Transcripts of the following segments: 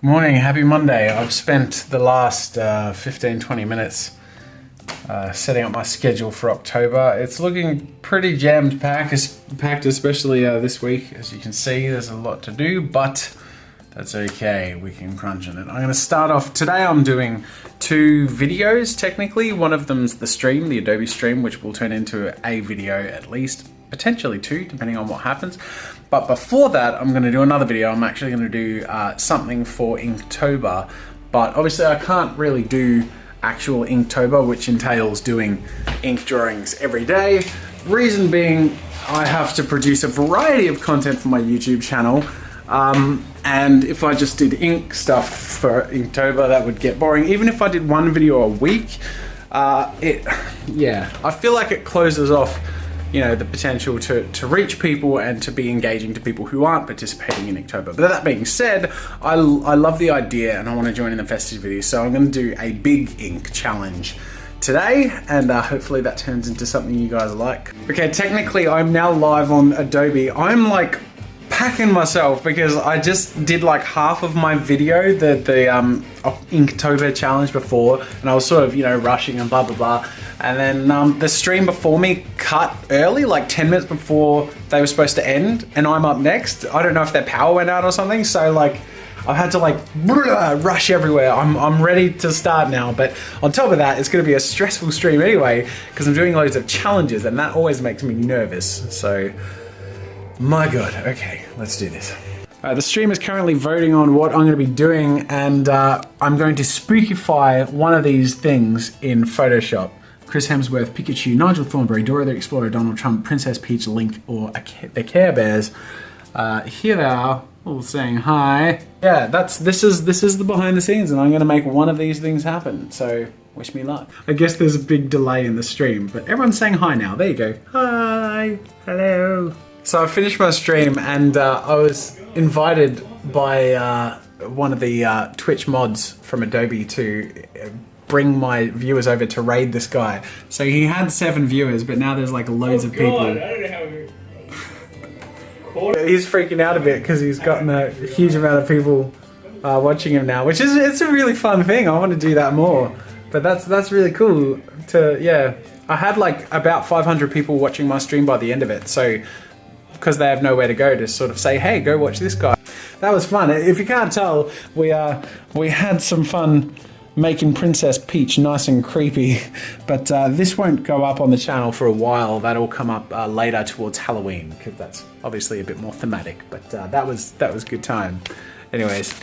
Good morning, happy Monday. I've spent the last 15-20 minutes setting up my schedule for October. It's looking pretty jammed packed, especially this week. As you can see, there's a lot to do, but that's okay, we can crunch on it. I'm gonna start off, today I'm doing 2 videos technically. One of them's the stream, the Adobe stream, which will turn into a video at least, potentially 2, depending on what happens. But before that, I'm gonna do another video. I'm actually gonna do something for Inktober, but obviously I can't really do actual Inktober, which entails doing ink drawings every day. Reason being, I have to produce a variety of content for my YouTube channel. And if I just did ink stuff for Inktober, that would get boring. Even if I did 1 video a week, I feel like it closes off, you know, the potential to reach people and to be engaging to people who aren't participating in Inktober. But that being said, I love the idea and I want to join in the festivities, so I'm going to do a big ink challenge today, and hopefully that turns into something you guys like. Okay, technically I'm now live on Adobe. I'm like packing myself because I just did like half of my video, the Inktober challenge before, and I was sort of, you know, rushing and blah blah blah, and then the stream before me cut early, like 10 minutes before they were supposed to end, and I'm up next. I don't know if their power went out or something, so like I had to like rush everywhere. I'm ready to start now, but on top of that, it's going to be a stressful stream anyway because I'm doing loads of challenges, and that always makes me nervous. So my God, okay, let's do this. The stream is currently voting on what I'm going to be doing, and I'm going to spookify one of these things in Photoshop. Chris Hemsworth, Pikachu, Nigel Thornberry, Dora the Explorer, Donald Trump, Princess Peach, Link, or the Care Bears. Here they are, all saying hi. Yeah, this is the behind the scenes, and I'm going to make one of these things happen, so wish me luck. I guess there's a big delay in the stream, but everyone's saying hi now. There you go. Hi, hello. So I finished my stream, and I was invited by one of the Twitch mods from Adobe to bring my viewers over to raid this guy. So he had 7 viewers, but now there's like loads of people. I don't know how he's freaking out a bit because he's gotten a huge amount of people watching him now, which is, it's a really fun thing. I want to do that more, but that's really cool to, yeah. I had like about 500 people watching my stream by the end of it, so because they have nowhere to go to sort of say, hey, go watch this guy. That was fun. If you can't tell, we had some fun making Princess Peach nice and creepy, but this won't go up on the channel for a while. That'll come up later towards Halloween, because that's obviously a bit more thematic, but that was good time. Anyways,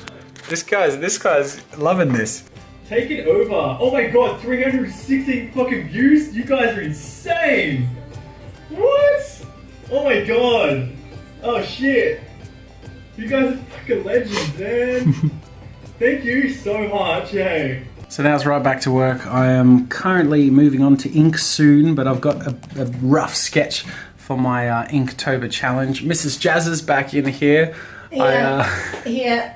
this guy's loving this. Take it over. Oh my God, 360 fucking views? You guys are insane. What? Oh my God! Oh shit! You guys are fucking legends, man! Thank you so much, hey! So now it's right back to work. I am currently moving on to ink soon, but I've got a rough sketch for my Inktober challenge. Mrs. Jazza's back in here. Here,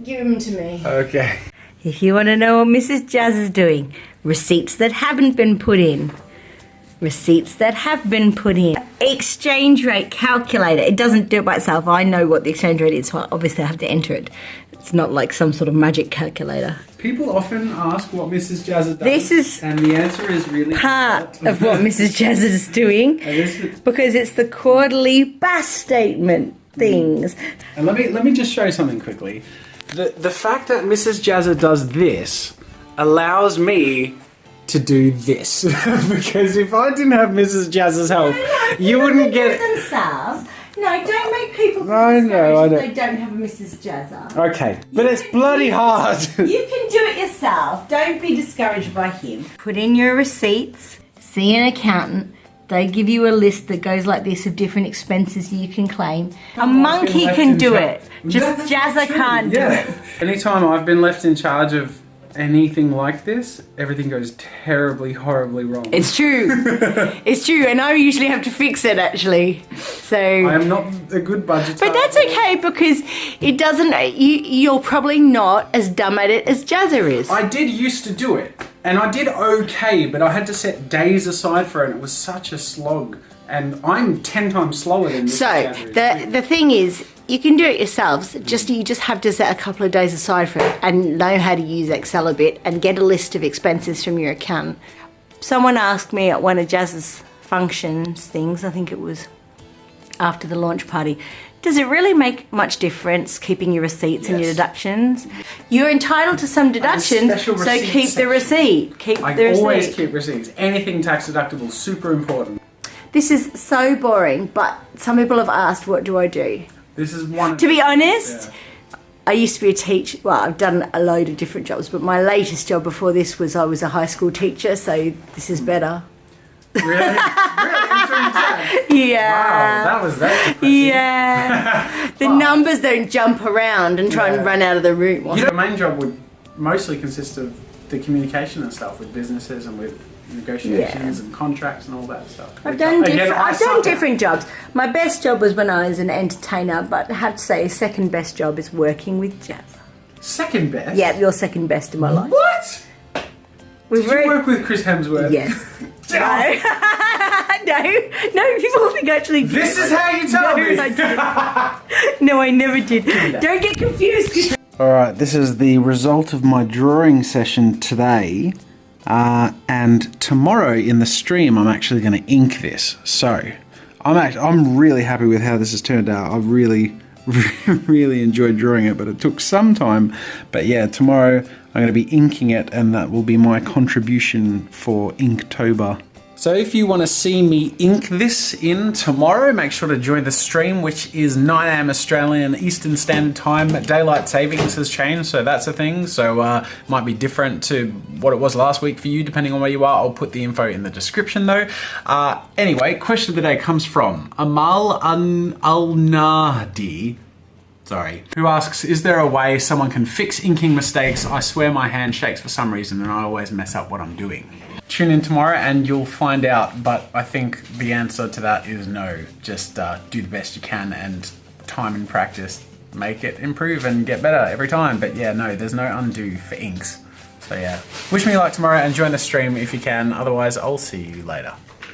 give him to me. Okay. If you want to know what Mrs. Jazza's doing, receipts that haven't been put in. Receipts that have been put in. Exchange rate calculator. It doesn't do it by itself. I know what the exchange rate is, so obviously I have to enter it. It's not like some sort of magic calculator. People often ask what Mrs. Jazza does. This is and the answer is really part of what Mrs. Jazza is doing, because it's the quarterly BAS statement things. And let me just show you something quickly. The fact that Mrs. Jazza does this allows me to do this. Because if I didn't have Mrs. Jazza's help, you wouldn't get themselves. No, don't make people feel I know. they don't have a Mrs. Jazza. Okay, but it's bloody hard. You can do it yourself. Don't be discouraged by him. Put in your receipts, see an accountant. They give you a list that goes like this of different expenses you can claim. A monkey can do it. Just Jazza can't do it. Anytime I've been left in charge of anything like this, everything goes terribly, horribly wrong. It's true. It's true, and I usually have to fix it actually. So I am not a good budgeter. But that's okay, because it doesn't. You're probably not as dumb at it as Jazza is. I did used to do it, and I did okay, but I had to set days aside for it. And it was such a slog And I'm 10 times slower than this. So the thing is, you can do it yourselves. You just have to set a couple of days aside for it and know how to use Excel a bit and get a list of expenses from your accountant. Someone asked me at one of Jazza's functions things, I think it was after the launch party, does it really make much difference keeping your receipts and your deductions? You're entitled to some deductions, so keep the receipt. I always keep receipts. Anything tax deductible, super important. This is so boring, but some people have asked, what do I do? This is one. To be honest, I used to be a teacher. Well, I've done a load of different jobs, but my latest job before this was I was a high school teacher, so this is better. Really? Really? Yeah. Wow, that's depressing. Yeah. The numbers don't jump around and try and run out of the room. The main job would mostly consist of the communication and stuff with businesses and with negotiations and contracts and all that stuff. I've done different jobs. My best job was when I was an entertainer, but I have to say, second best job is working with Jazza. Second best? Yeah, you're second best in my life. What? Did you work with Chris Hemsworth? Yes. No, people think actually. This is how you tell me. I didn't. No, I never did. Don't get confused. Alright, this is the result of my drawing session today. And tomorrow in the stream, I'm actually going to ink this. So, I'm really happy with how this has turned out. I really enjoyed drawing it, but it took some time. But yeah, tomorrow I'm going to be inking it, and that will be my contribution for Inktober. So if you want to see me ink this in tomorrow, make sure to join the stream, which is 9 AM Australian Eastern Standard Time. Daylight savings has changed, so that's a thing. So might be different to what it was last week for you, depending on where you are. I'll put the info in the description though. Anyway, question of the day comes from Amal Al-Nadi. Sorry. Who asks, is there a way someone can fix inking mistakes? I swear my hand shakes for some reason and I always mess up what I'm doing. Tune in tomorrow and you'll find out, but I think the answer to that is no. Just do the best you can, and time and practice make it improve and get better every time. But yeah, no, there's no undo for inks. So yeah, wish me luck tomorrow and join the stream if you can. Otherwise, I'll see you later.